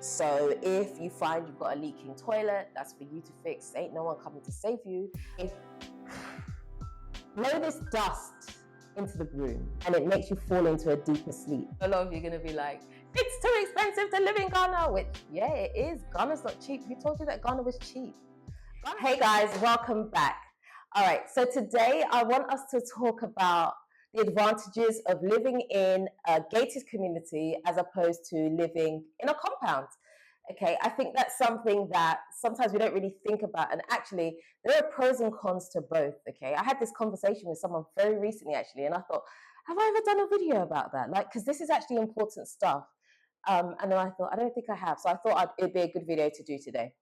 So if you find you've got a leaking toilet, that's for you to fix. Ain't no one coming to save you. Blow this dust into the room and it makes you fall into a deeper sleep. A lot of you are going to be like, it's too expensive to live in Ghana, which, yeah, it is. Ghana's not cheap. Who told you that Ghana was cheap? Hey guys, welcome back. All right, so today I want us to talk about the advantages of living in a gated community as opposed to living in a compound. Okay, I think that's something that sometimes we don't really think about. And actually, there are pros and cons to both. Okay, I had this conversation with someone very recently, actually, and I thought, have I ever done a video about that? Like, because this is actually important stuff. And then I thought, I don't think I have. So I thought it'd be a good video to do today.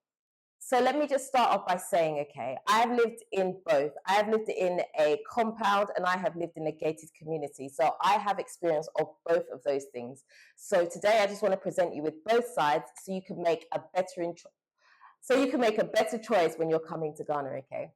So let me just start off by saying, okay, I have lived in both. I have lived in a compound and I have lived in a gated community. So I have experience of both of those things. So today I just want to present you with both sides so you can make a better choice when you're coming to Ghana, okay?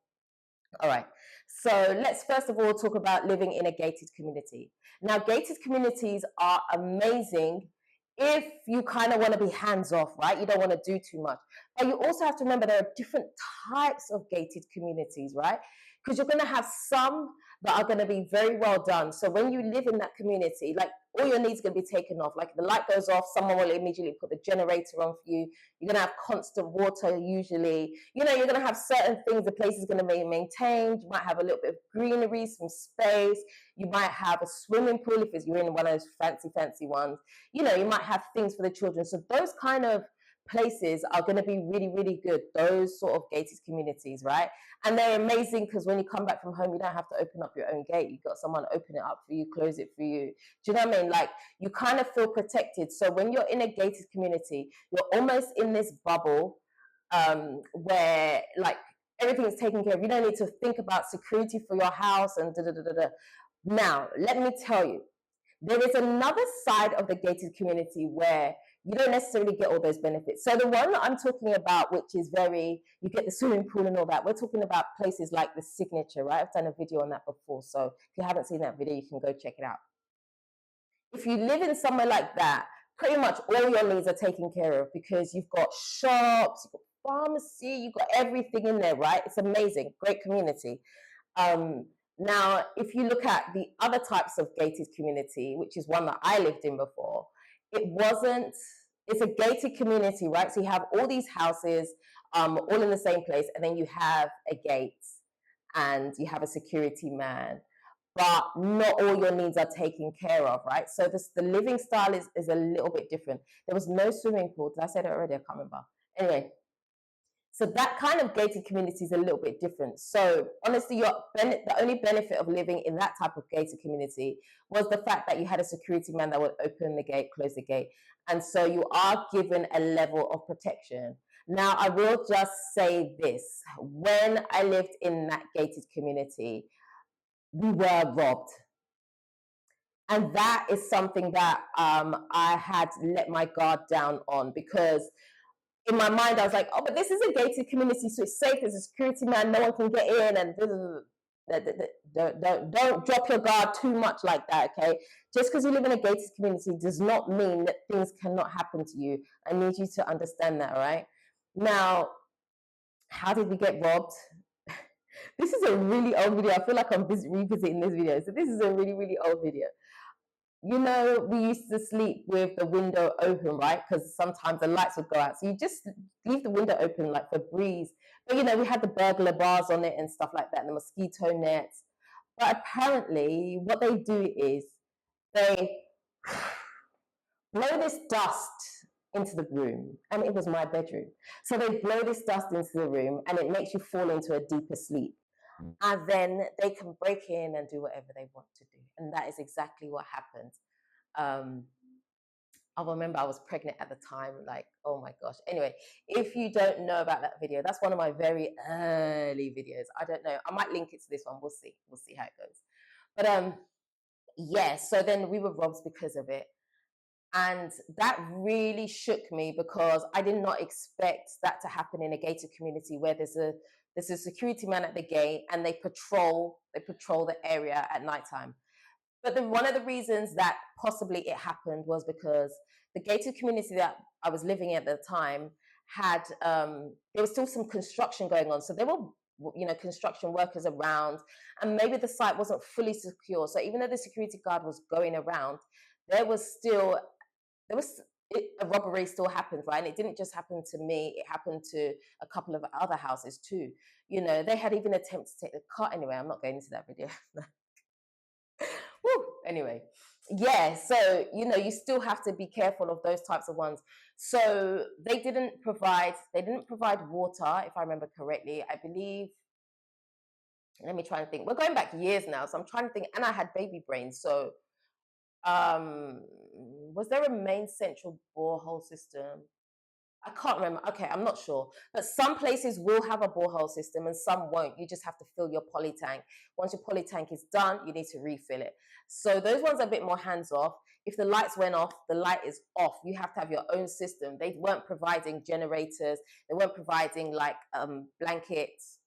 All right. So let's first of all talk about living in a gated community. Now, gated communities are amazing if you kind of want to be hands off, right? You don't want to do too much. But you also have to remember there are different types of gated communities, right? Because you're going to have some that are going to be very well done. So when you live in that community, like all your needs are going to be taken off. Like if the light goes off, someone will immediately put the generator on for you. You're going to have constant water usually. You know, you're going to have certain things. The place is going to be maintained. You might have a little bit of greenery, some space. You might have a swimming pool if you're in one of those fancy ones. You know, you might have things for the children. So those kind of places are going to be really good, those sort of gated communities, right? And they're amazing because when you come back from home, you don't have to open up your own gate. You've got someone open it up for you, close it for you. Do you know what I mean? Like, you kind of feel protected. So when you're in a gated community, you're almost in this bubble where like everything's taken care of. You don't need to think about security for your house and da. Now, let me tell you, there is another side of the gated community where you don't necessarily get all those benefits. So the one that I'm talking about, which is you get the swimming pool and all that, we're talking about places like the Signature, right? I've done a video on that before. So if you haven't seen that video, you can go check it out. If you live in somewhere like that, pretty much all your needs are taken care of because you've got shops, you've got pharmacy, you've got everything in there, right? It's amazing, great community. Now, if you look at the other types of gated community, which is one that I lived in before, it's a gated community, right? So you have all these houses, all in the same place, and then you have a gate and you have a security man, but not all your needs are taken care of, right? So the living style is a little bit different. There was no swimming pool. Did I say that already? I can't remember. Anyway, so that kind of gated community is a little bit different. So honestly, the only benefit of living in that type of gated community was the fact that you had a security man that would open the gate, close the gate. And so you are given a level of protection. Now, I will just say this. When I lived in that gated community, we were robbed. And that is something that I had let my guard down on because in my mind, I was like, oh, but this is a gated community, so it's safe. There's a security man, no one can get in, and don't drop your guard too much like that, okay? Just because you live in a gated community does not mean that things cannot happen to you. I need you to understand that, all right? Now, how did we get robbed? This is a really old video. I feel like I'm revisiting this video. So this is a really old video. You know, we used to sleep with the window open, right? Because sometimes the lights would go out. So you just leave the window open, like for breeze. But, you know, we had the burglar bars on it and stuff like that, and the mosquito nets. But apparently, what they do is they blow this dust into the room. And it was my bedroom. So they blow this dust into the room, and it makes you fall into a deeper sleep. And then they can break in and do whatever they want to do. And that is exactly what happened. I remember I was pregnant at the time, like, oh my gosh. Anyway, if you don't know about that video, that's one of my very early videos. I don't know. I might link it to this one. We'll see. We'll see how it goes. But yeah, so then we were robbed because of it. And that really shook me because I did not expect that to happen in a gated community where there's a security man at the gate and they patrol the area at nighttime. But one of the reasons that possibly it happened was because the gated community that I was living at the time had there was still some construction going on, so there were, you know, construction workers around, and maybe the site wasn't fully secure. So even though the security guard was going around, there was still a robbery still happened, right? And it didn't just happen to me; it happened to a couple of other houses too. You know, they had even attempted to take the car. Anyway, I'm not going into that video. Woo! Anyway, yeah. So you know, you still have to be careful of those types of ones. So they didn't provide water, if I remember correctly. I believe. Let me try and think. We're going back years now, so I'm trying to think. And I had baby brains, so um, was there a main central borehole system? I can't remember. Okay, I'm not sure. But some places will have a borehole system and some won't. You just have to fill your poly tank. Once your poly tank is done, you need to refill it. So those ones are a bit more hands off. If the lights went off, the light is off. You have to have your own system. They weren't providing generators. They weren't providing like blankets,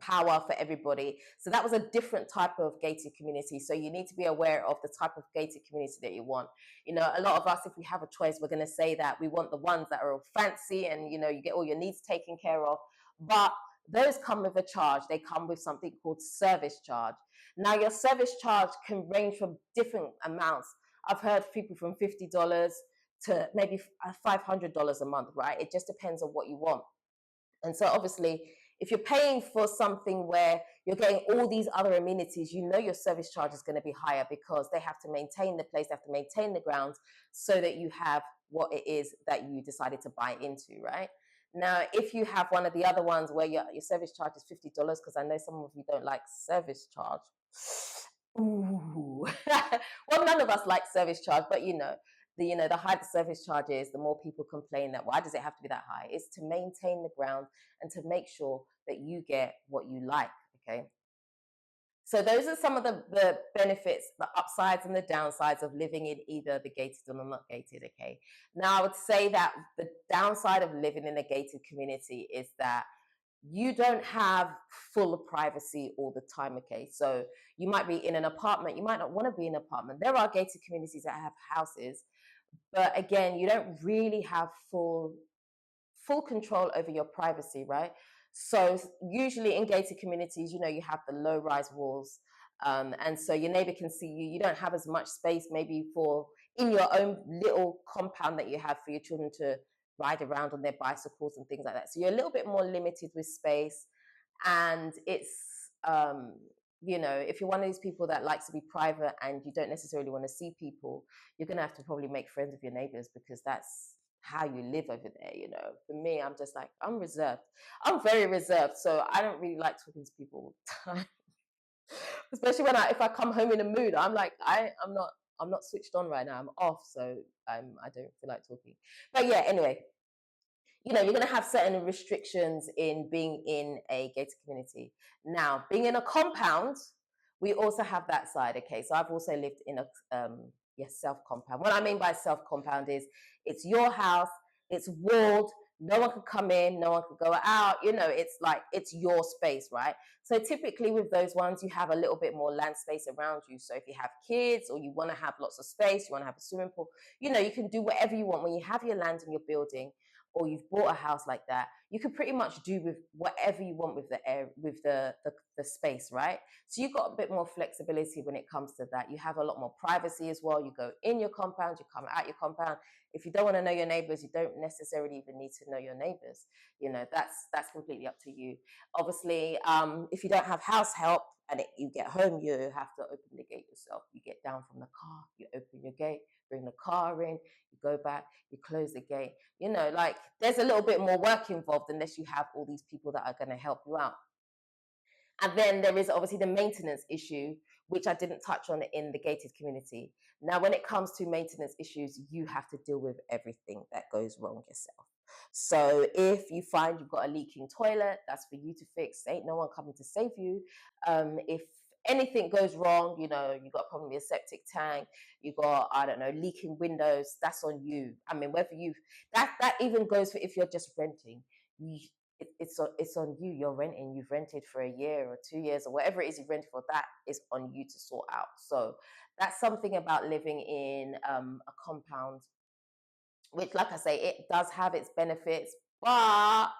power for everybody. So that was a different type of gated community. So you need to be aware of the type of gated community that you want. You know, a lot of us, if we have a choice, we're going to say that we want the ones that are all fancy and, you know, you get all your needs taken care of. But those come with a charge. They come with something called service charge. Now, your service charge can range from different amounts. I've heard people from $50 to maybe $500 a month, right? It just depends on what you want. And so obviously, if you're paying for something where you're getting all these other amenities, you know your service charge is going to be higher because they have to maintain the place, they have to maintain the grounds so that you have what it is that you decided to buy into, right? Now, if you have one of the other ones where your service charge is $50, because I know some of you don't like service charge. Ooh. Well, none of us like service charge, but the higher the service charge is, the more people complain that why does it have to be that high? It's to maintain the ground and to make sure that you get what you like. Okay. So those are some of the benefits, the upsides and the downsides of living in either the gated or the not gated. Okay. Now I would say that the downside of living in a gated community is that you don't have full privacy all the time. Okay, so you might be in an apartment, you might not want to be in an apartment. There are gated communities that have houses, but again, you don't really have full control over your privacy, right? So usually in gated communities, you have the low rise walls, and so your neighbor can see you. You don't have as much space maybe for in your own little compound that you have for your children to ride around on their bicycles and things like that. So you're a little bit more limited with space, and it's if you're one of these people that likes to be private and you don't necessarily want to see people, you're going to have to probably make friends with your neighbors because that's how you live over there. For me, I'm just like, I'm reserved. I'm very reserved, so I don't really like talking to people all the time. Especially if I come home in a mood, I'm like, I'm not switched on right now, I'm off, so I don't feel like talking. But yeah, anyway, you're going to have certain restrictions in being in a gated community. Now, being in a compound, we also have that side. Okay, so I've also lived in a self compound. What I mean by self compound is it's your house, it's walled, no one can come in, no one can go out. It's like it's your space, right? So typically with those ones, you have a little bit more land space around you. So if you have kids or you want to have lots of space, you want to have a swimming pool, you can do whatever you want when you have your land in your building, or you've bought a house like that. You can pretty much do with whatever you want with the air, with the space, right? So you've got a bit more flexibility when it comes to that. You have a lot more privacy as well. You go in your compound, you come out your compound. If you don't want to know your neighbors, you don't necessarily even need to know your neighbors. That's completely up to you. Obviously, if you don't have house help and you get home, you have to open the gate yourself. You get down from the car, you open your gate, bring the car in, you go back, you close the gate. Like there's a little bit more work involved unless you have all these people that are going to help you out. And then there is obviously the maintenance issue, which I didn't touch on in the gated community. Now, when it comes to maintenance issues, you have to deal with everything that goes wrong yourself. So if you find you've got a leaking toilet, that's for you to fix. Ain't no one coming to save you. If anything goes wrong, you've got a problem with your septic tank, you got, I don't know, leaking windows, that's on you. I mean, whether that even goes for if you're just renting. It's on you. You're renting. You've rented for a year or 2 years or whatever it is you've rented for. That is on you to sort out. So that's something about living in a compound which, like I say, it does have its benefits. But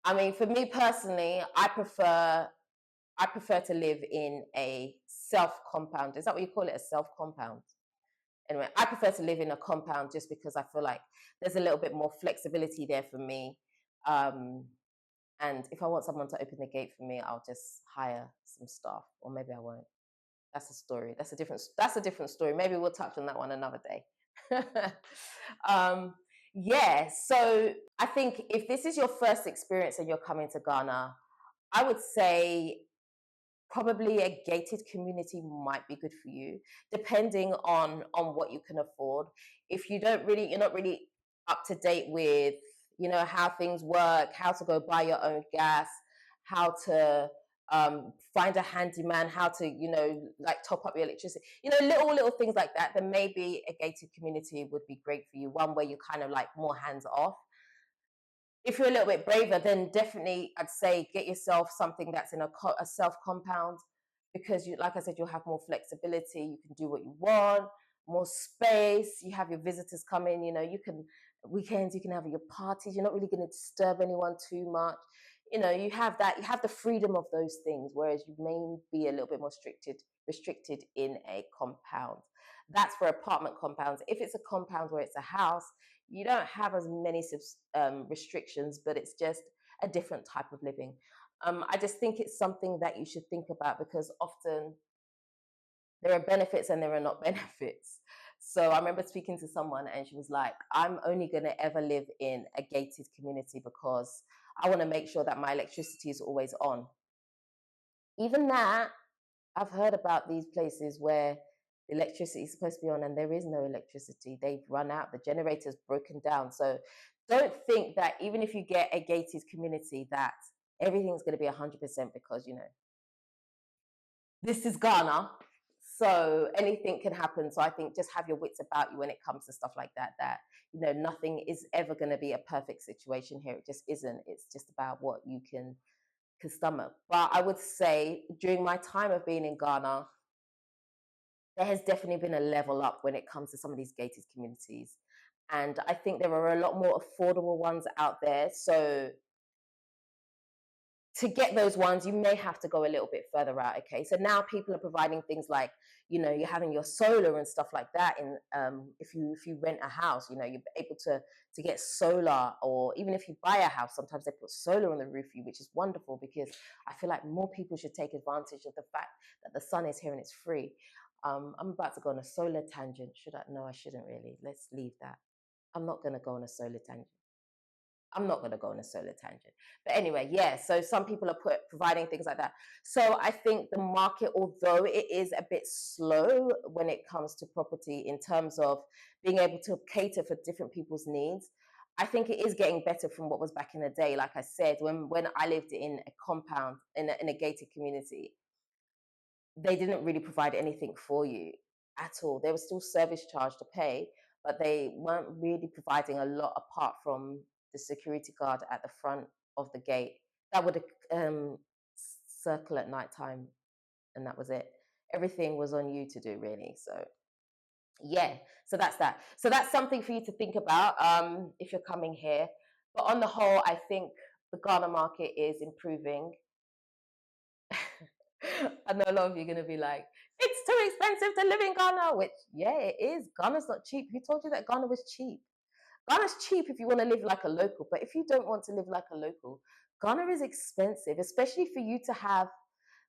I mean, for me personally, I prefer to live in a self compound. Is that what you call it? A self compound? Anyway, I prefer to live in a compound just because I feel like there's a little bit more flexibility there for me. Um, and if I want someone to open the gate for me, I'll just hire some staff, or maybe I won't. That's a story. That's a different story. Maybe we'll touch on that one another day. um, yeah. So I think if this is your first experience and you're coming to Ghana, I would say probably a gated community might be good for you, depending on what you can afford. If you're not really up to date with, how things work, how to go buy your own gas, how to find a handyman, how to, like top up your electricity, little things like that, then maybe a gated community would be great for you. One where you're kind of like more hands off. If you're a little bit braver, then definitely I'd say get yourself something that's in a self compound, because like I said, you'll have more flexibility. You can do what you want, more space. You have your visitors come in. You can weekends. You can have your parties. You're not really going to disturb anyone too much. You have that. You have the freedom of those things, whereas you may be a little bit more restricted in a compound. That's for apartment compounds. If it's a compound where it's a house, you don't have as many restrictions, but it's just a different type of living. I just think it's something that you should think about, because often there are benefits and there are not benefits. So I remember speaking to someone and she was like, I'm only going to ever live in a gated community because I want to make sure that my electricity is always on. Even that, I've heard about these places where the electricity is supposed to be on and there is no electricity. They've run out, the generator's broken down. So don't think that even if you get a gated community that everything's going to be 100%, because, this is Ghana. So anything can happen. So I think just have your wits about you when it comes to stuff like that, nothing is ever going to be a perfect situation here. It just isn't. It's just about what you can stomach. But I would say during my time of being in Ghana, there has definitely been a level up when it comes to some of these gated communities. And I think there are a lot more affordable ones out there. So to get those ones, you may have to go a little bit further out. Okay, so now people are providing things like, you're having your solar and stuff like that. In if you rent a house, you're able to get solar, or even if you buy a house, sometimes they put solar on the roof for you, which is wonderful, because I feel like more people should take advantage of the fact that the sun is here and it's free. I'm about to go on a solar tangent. Should I? No, I shouldn't really. Let's leave that. I'm not going to go on a solar tangent. I'm not going to go on a solar tangent. But anyway, yeah, so some people are providing things like that. So I think the market, although it is a bit slow when it comes to property in terms of being able to cater for different people's needs, I think it is getting better from what was back in the day. Like I said, when I lived in a compound, in a gated community, they didn't really provide anything for you at all. There was still service charge to pay, but they weren't really providing a lot apart from the security guard at the front of the gate that would circle at night time, and that was it. Everything was on you to do, really. So yeah, so that's that. So that's something for you to think about if you're coming here. But on the whole, I think the Ghana market is improving. I know a lot of you are going to be like, it's too expensive to live in Ghana, which, yeah, it is. Ghana's not cheap. Who told you that Ghana was cheap? Ghana's cheap if you want to live like a local, but if you don't want to live like a local, Ghana is expensive, especially for you to have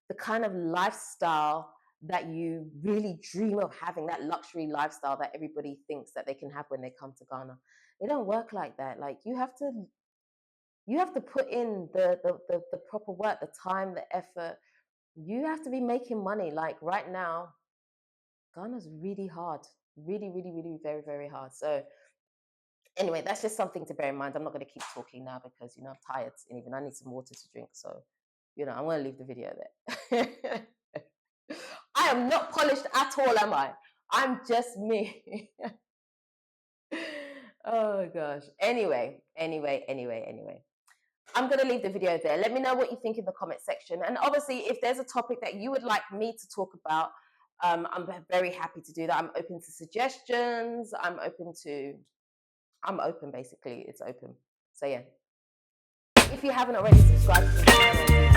the kind of lifestyle that you really dream of having, that luxury lifestyle that everybody thinks that they can have when they come to Ghana. It don't work like that. Like you have to put in the proper work, the time, the effort. You have to be making money. Like right now, Ghana's really hard, really, really, really, very, very hard. So anyway, that's just something to bear in mind. I'm not going to keep talking now because I'm tired, and even I need some water to drink. So I'm going to leave the video there. I am not polished at all, am I? I'm just me. Oh gosh. Anyway. I'm going to leave the video there. Let me know what you think in the comment section. And obviously, if there's a topic that you would like me to talk about, I'm very happy to do that. I'm open to suggestions. I'm open basically. It's open. So yeah. If you haven't already subscribed to the channel,